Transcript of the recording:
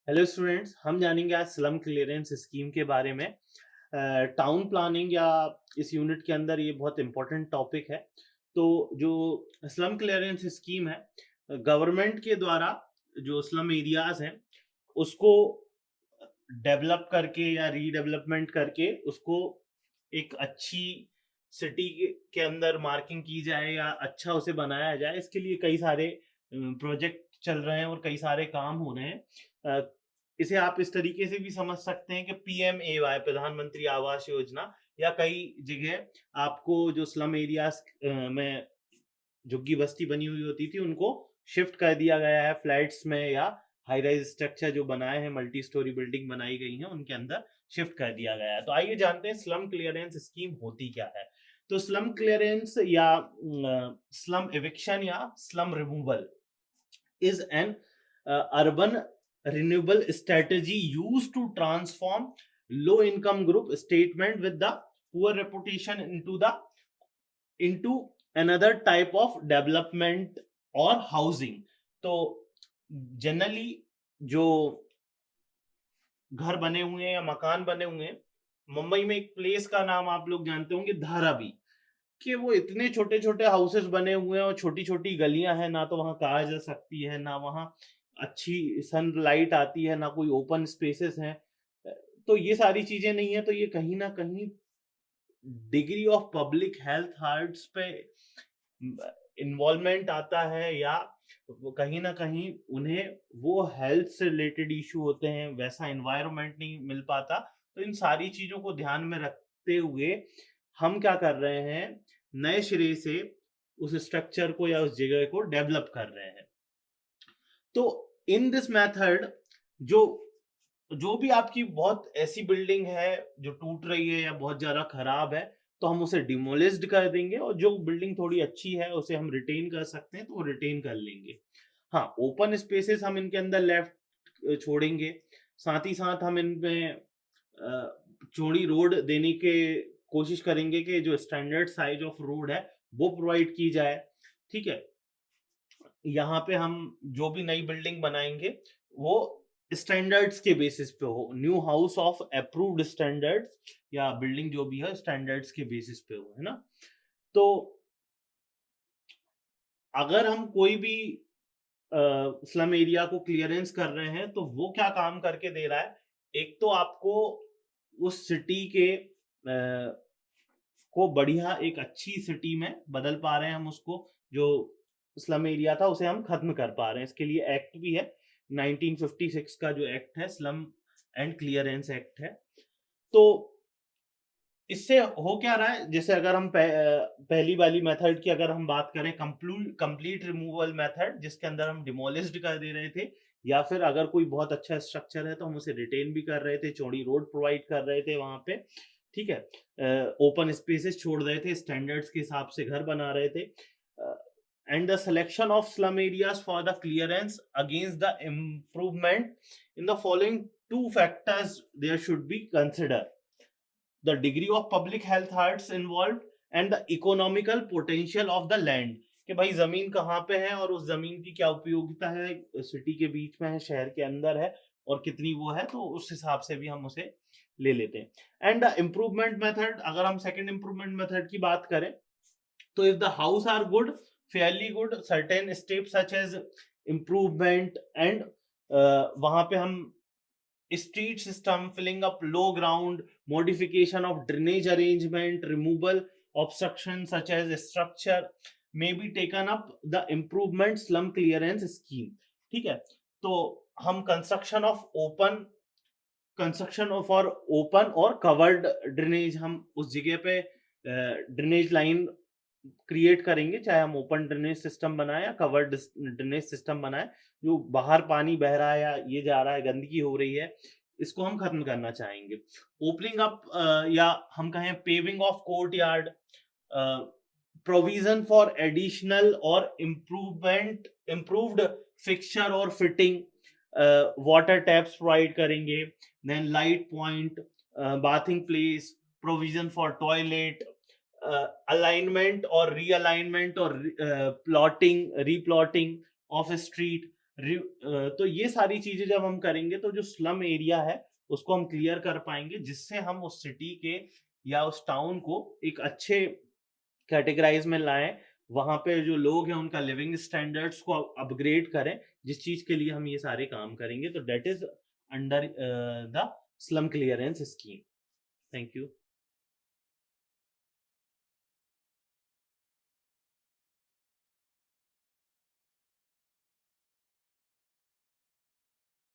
Hello students, हम जानेंगे आज स्लम क्लियरेंस स्कीम के बारे में। टाउन प्लानिंग या इस यूनिट के अंदर ये बहुत इंपॉर्टेंट टॉपिक है। तो जो स्लम क्लियरेंस स्कीम है, गवर्नमेंट के द्वारा जो स्लम एरियाज हैं उसको डेवलप करके या रीडेवलपमेंट करके उसको एक अच्छी सिटी के अंदर मार्किंग की जाए या अच्छा उसे बनाया जाए। इसके लिए कई सारे प्रोजेक्ट चल रहे हैं और कई सारे काम हो रहे हैं। इसे आप इस तरीके से भी समझ सकते हैं कि पीएमएवाई, प्रधानमंत्री आवास योजना, या कई जगह आपको जो स्लम एरियाज में झुग्गी बस्ती बनी हुई होती थी उनको शिफ्ट कर दिया गया है फ्लैट्स में, या हाई राइज स्ट्रक्चर जो बनाए हैं, मल्टी स्टोरी बिल्डिंग बनाई गई हैं, उनके अंदर शिफ्ट कर दिया गया है। तो आइए जानते हैं स्लम क्लियरेंस स्कीम होती क्या है। तो स्लम क्लियरेंस या स्लम एविक्शन या slum removal is an urban renewable strategy used to transform low income group statement with the poor reputation into another type of development or housing। तो generally जो घर बने हुए हैं या मकान बने हुए हैं, मुंबई में एक प्लेस का नाम आप लोग जानते होंगे, धारावी, कि वो इतने छोटे-छोटे हाउसेस बने हुए हैं और छोटी-छोटी गलियां हैं, ना तो वहां कार जा सकती है, ना वहां अच्छी सनलाइट आती है, ना कोई ओपन स्पेसेस हैं। तो ये सारी चीजें नहीं है, तो ये कहीं ना कहीं degree of public health hearts पे इन्वॉल्वमेंट आता है, या वो कहीं ना कहीं उन्हें वो हेल्थ से रिलेटेड इशू होते हैं, वैसा एनवायरनमेंट नहीं मिल पाता। तो इन सारी चीजों को ध्यान में रखते हुए हम क्या कर रहे हैं, नए सिरे से उस स्ट्रक्चर को या उस जगह को डेवलप कर रहे हैं। तो इन दिस मेथड जो जो भी आपकी बहुत ऐसी बिल्डिंग है जो टूट रही है या बहुत ज्यादा खराब है, तो हम उसे डिमोलिस्ड कर देंगे, और जो बिल्डिंग थोड़ी अच्छी है उसे हम रिटेन कर सकते हैं तो वो रिटेन कर लेंगे। हाँ, ओपन स्पेसेस हम इनके अंदर लेफ्ट छोड़ेंगे। साथ ही साथ हम इनमें चौड़ी रोड देने के कोशिश करेंगे कि जो स्टैंडर्ड साइज ऑफ रोड है वो प्रोवाइड की जाए। ठीक है, यहाँ पे हम जो भी नई बिल्डिंग बनाएंगे वो स्टैंडर्ड्स के बेसिस पे हो, new house of approved standards, या बिल्डिंग जो भी है स्टैंडर्ड्स के बेसिस पे हो, है ना। तो अगर हम कोई भी स्लम एरिया को क्लियरेंस कर रहे हैं तो वो क्या काम करके दे रहा है, एक तो आपको उस सिटी के को बढ़िया एक अच्छी सिटी में बदल पा रहे हैं हम उसको। जो स्लम एरिया था उसे हम खत्म कर पा रहे हैं। इसके लिए एक्ट भी है, 1956 का जो एक्ट है, स्लम एंड क्लियरेंस एक्ट है। तो इससे हो क्या रहा है, जैसे अगर हम पहली वाली मेथड की अगर हम बात करें, कंप्लीट रिमूवल मेथड, जिसके अंदर हम डिमोलिश्ड कर दे रहे थे, या फिर अगर कोई बहुत अच्छा स्ट्रक्चर है तो हम उसे रिटेन भी कर रहे थे, चौड़ी रोड प्रोवाइड कर रहे थे वहां पे। ठीक है, ओपन स्पेसेस छोड़ रहे थे, स्टैंडर्ड्स के हिसाब से घर बना रहे थे। And the selection of slum areas for the clearance against the improvement in the following two factors there should be consider: the degree of public health hazards involved and the economical potential of the land। कि भाई जमीन कहाँ पे है और उस जमीन की क्या उपयोगिता है, सिटी के बीच में है, शहर के अंदर है, और कितनी वो है, तो उस हिसाब से भी हम उसे ले लेते हैं। एंड द इम्प्रूवमेंट मेथड, अगर हम सेकंड इम्प्रूवमेंट मेथड की बात करें, तो if the house are good, fairly good, certain steps such as improvement and वहां पे हम street system, filling up low ground, modification of drainage arrangement, removal obstruction such as structure may be taken up the improvement slum clearance scheme। ठीक है, तो हम construction of और open और covered drainage, हम उस जगह पे ड्रेनेज लाइन क्रिएट करेंगे, चाहे हम ओपन ड्रेनेज सिस्टम बनाए या कवर्ड ड्रेनेज सिस्टम बनाए। जो बाहर पानी बह रहा है या ये जा रहा है, गंदगी हो रही है, इसको हम खत्म करना चाहेंगे। ओपनिंग अप, या हम कहें paving of court yard, provision for additional और इम्प्रूव्ड फिक्सचर और फिटिंग, वाटर टैप्स प्रोवाइड करेंगे, then light point, bathing place, provision for toilet, alignment और रीअलाइनमेंट और प्लॉटिंग, रीप्लॉटिंग ऑफ स्ट्रीट, तो ये सारी चीजें जब हम करेंगे तो जो स्लम एरिया है उसको हम क्लियर कर पाएंगे, जिससे हम उस सिटी के या उस टाउन को एक अच्छे कैटेगराइज में लाएं, वहां पे जो लोग हैं उनका लिविंग स्टैंडर्ड्स को अपग्रेड करें, जिस चीज के लिए हम ये सारे काम करेंगे। तो that is under the slum clearance scheme. Thank you.